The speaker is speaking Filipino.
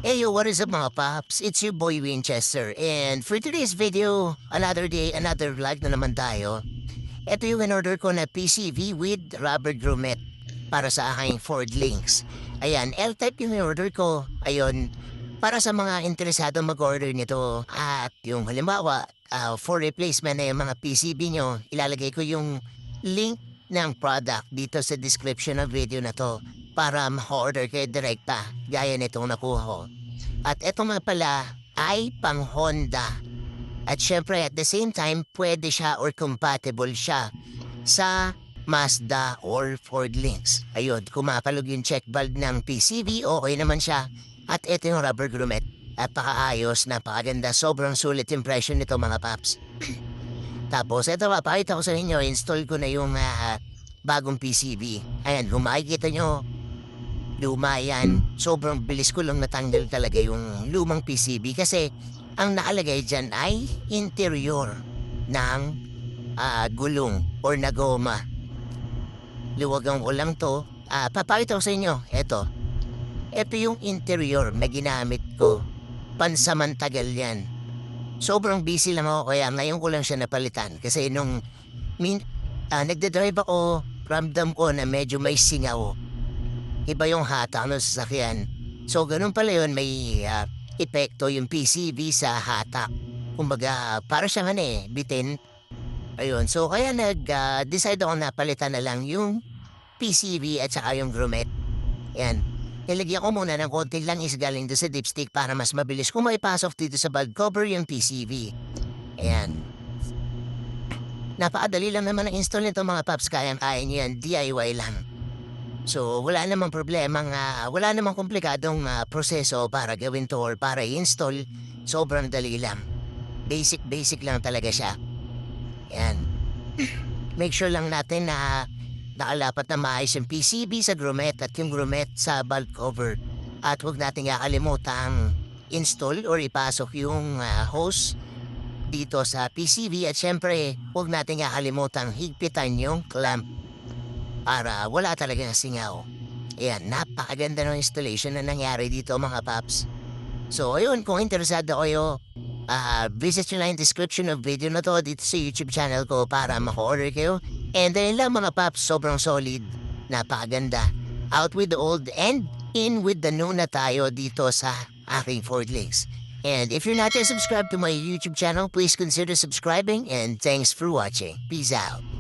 Hey yo, what is up mga paps? It's your boy Winchester and for today's video, another day, another vlog na naman tayo. Ito yung in-order ko na PCV with rubber grommet para sa aking Ford Links. Ayan, L-type yung in-order ko. Ayun, para sa mga interesado mag-order nito at yung halimbawa, for replacement na yung mga PCB nyo, ilalagay ko yung link ng product dito sa description ng video na to para ma-order kayo direkta gaya nitong nakuha ko. At eto nga pala ay pang Honda. At syempre at the same time, pwede siya or compatible siya sa Mazda or Ford Links. Ayun, kumapalog yung check valve ng PCV, okay naman siya. At ito yung rubber grommet. Napakaayos, napakaganda, sobrang sulit impression nito mga paps. Tapos ito pakita ko sa inyo, install ko na yung bagong PCV. Ayan, kung makikita nyo, luma yan. Sobrang bilis ko lang natanggal talaga yung lumang PCB kasi ang nakalagay dyan ay interior ng gulong or na goma. Liwagan ko lang to. Papakita ko sa inyo. Ito yung interior na ginamit ko. Pansamantagal yan. Sobrang busy lang ako kaya ngayon ko lang siya napalitan. Kasi nung nagdadrive ako, ramdam ko na medyo may singaw. Iba yung hatak ng sasakyan. So, ganun pala yun, may epekto yung PCV sa hatak. Kumbaga, para siyang bitin. Ayun, so kaya nag-decide ako na palitan na lang yung PCV at saka yung grommet. Yan. Nilagyan ko muna ng konti lang is galing doon sa dipstick para mas mabilis kung may pasok dito sa valve cover yung PCV. Ayan. Napakadali lang naman ang install nito mga paps. Kayang-kaya niyo yan, DIY lang. So, wala namang problema wala namang komplikadong proseso para gawin to or para i-install. Sobrang dali lang. Basic lang talaga siya. Yan. Make sure lang natin na nakalapat na maayos yung PCB sa grommet at yung grommet sa valve cover. At huwag natin kakalimutan install or ipasok yung hose dito sa PCB. At syempre, huwag natin kakalimutan higpitan yung clamp para wala talaga ng singaw. Ayan, napakaganda ng installation na nangyari dito mga paps. So ayun, kung interesado kayo, visit nyo lang yung description of video na to dito sa YouTube channel ko para maka-order kayo. And ayun lang mga paps, sobrang solid, napakaganda. Out with the old and in with the new na tayo dito sa aking Ford Links. And if you're not yet subscribed to my YouTube channel, please consider subscribing and thanks for watching. Peace out.